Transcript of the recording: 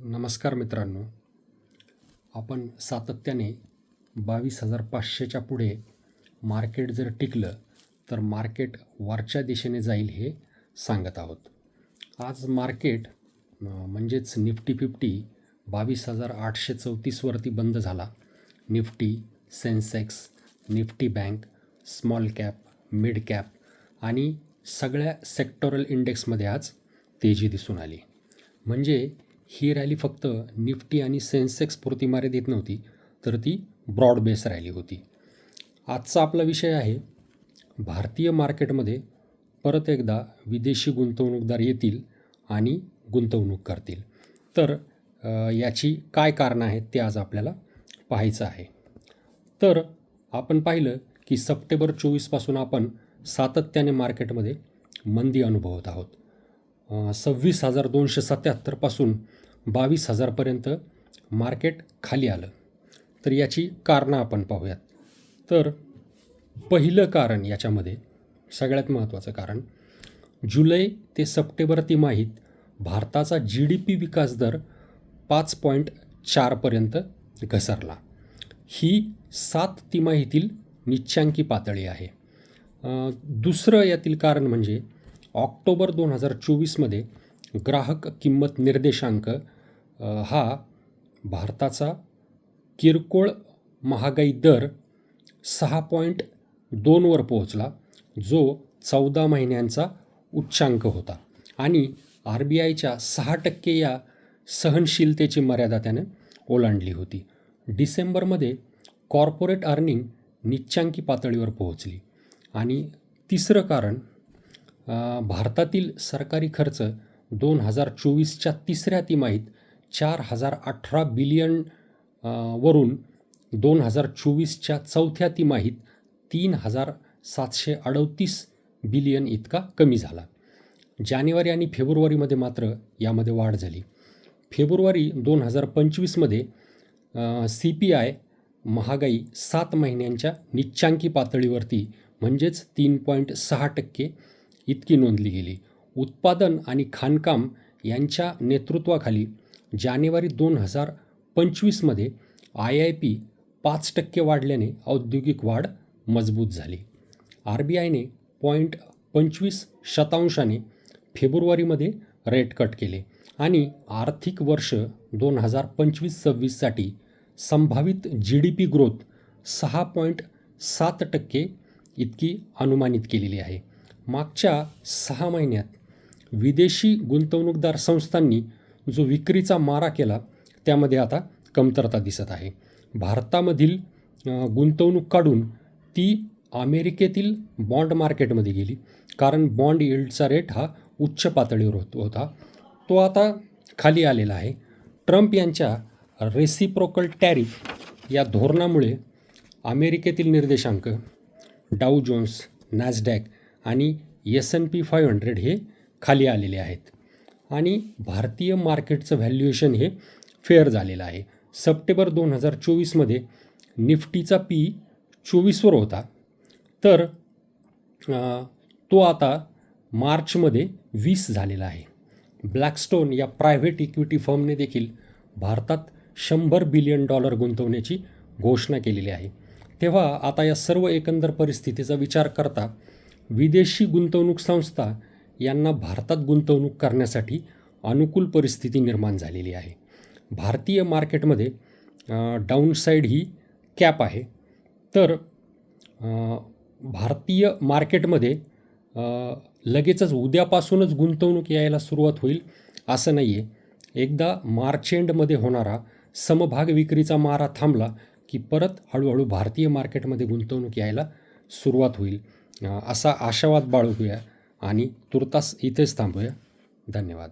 नमस्कार मित्रांनो, आपण सातत्याने 22,500च्या पुढे मार्केट जर टिकलं तर मार्केट वरच्या दिशेने जाईल हे सांगत आहोत. आज मार्केट म्हणजेच निफ्टी 50 22,834 वरती बंद झाला. Nifty, Sensex, Nifty bank, small cap, mid cap आणि सगळ्या सेक्टोरल इंडेक्समध्ये आज तेजी दिसून आली. म्हणजे ही रॅली फक्त निफ्टी आणि सेन्सेक्स पुरती मर्यादित नव्हती, तर ती ब्रॉड बेस रॅली होती. आजचा आपला विषय आहे, भारतीय मार्केटमध्ये परत एकदा विदेशी गुंतवणूकदार येतील आणि गुंतवणूक करतील. तर याची काय कारणं आहेत ते आज आपल्याला पाहायचं आहे. तर आपण पाहिलं की सप्टेंबर 24 आपण सातत्याने मार्केटमध्ये मंदी अनुभवत आहोत. 26,277 पासून 22,000पर्यंत मार्केट खाली आलं. तर याची कारणं आपण पाहूयात. तर पहिलं कारण याच्यामध्ये सगळ्यात महत्त्वाचं कारण, जुलै ते सप्टेंबर तिमाहीत भारताचा GDP विकास दर 5.4पर्यंत घसरला. ही 7 तिमाहीतील निच्चांकी पातळी आहे. दुसरं यातील कारण म्हणजे ऑक्टोबर 2024मध्ये ग्राहक किंमत निर्देशांक हा भारताचा किरकोळ महागाई दर 6.2वर पोहोचला, जो 14 महिन्यांचा उच्चांक होता आणि RBIच्या 6% या सहनशीलतेची मर्यादा त्याने ओलांडली होती. डिसेंबरमध्ये कॉर्पोरेट अर्निंग निच्चांकी पातळीवर पोहोचली. आणि तिसरं कारण, भारतातील सरकारी खर्च 2024च्या तिसऱ्या तिमाहीत 4,018 बिलियन वरून 2024च्या चौथ्या तिमाहीत 3,738 बिलियन इतका कमी झाला. जानेवारी आणि फेब्रुवारीमध्ये मात्र यामध्ये वाढ झाली. फेब्रुवारी 2025मध्ये CPI महागाई 7 महिन्यांच्या निच्चांकी पातळीवरती म्हणजेच 3.6% इतकी नोंदली गेली. उत्पादन आणि खाणकाम यांच्या नेतृत्वाखाली जानेवारी 2025मध्ये IIP 5% वाढल्याने औद्योगिक वाढ मजबूत झाली. RBIने 0.25% फेब्रुवारीमध्ये रेट कट केले आणि आर्थिक वर्ष 2025-26साठी संभावित GDP ग्रोथ 6.7% इतकी अनुमानित केलेली आहे. मागच्या 6 महिन्यात विदेशी गुंतवणूकदार संस्थांनी जो विक्रीचा मारा केला त्यामध्ये आता कमतरता दिसत आहे. भारतामधील गुंतवणूक काढून ती अमेरिकेतील बॉन्ड मार्केटमध्ये गेली, कारण बॉन्ड यील्डचा रेट हा उच्च पातळीवर होता. तो आता खाली आलेला आहे. ट्रम्प यांच्या रेसिप्रोकल टॅरिफ या धोरणामुळे अमेरिकेतील निर्देशांक डाऊ जोन्स, नॅसडॅक आणि S&P 500 हे खाली आलेले आहेत. आणि भारतीय मार्केटचं व्हॅल्युएशन हे फेअर झालेलं आहे. सप्टेंबर 2024मध्ये निफ्टीचा P 24वर होता, तर तो आता मार्चमध्ये 20 झालेला आहे. ब्लॅकस्टोन या प्रायव्हेट इक्विटी फर्मने देखील भारतात $100 बिलियन गुंतवण्याची घोषणा केलेली आहे. तेव्हा आता या सर्व एकंदर परिस्थितीचा विचार करता विदेशी गुंतवणूक संस्था यांना भारतात गुंतवणूक करण्यासाठी अनुकूल परिस्थिती निर्माण झालेली आहे. भारतीय मार्केटमध्ये डाऊनसाईड ही कॅप आहे. तर भारतीय मार्केटमध्ये लगेचच उद्यापासूनच गुंतवणूक यायला सुरुवात होईल असं नाही आहे. एकदा मार्च एंडमध्ये होणारा समभाग विक्रीचा मारा थांबला की परत हळूहळू भारतीय मार्केटमध्ये गुंतवणूक यायला सुरुवात होईल, असा आशावाद बाळगूया आणि तुर्तास इथेच थांबूया. धन्यवाद.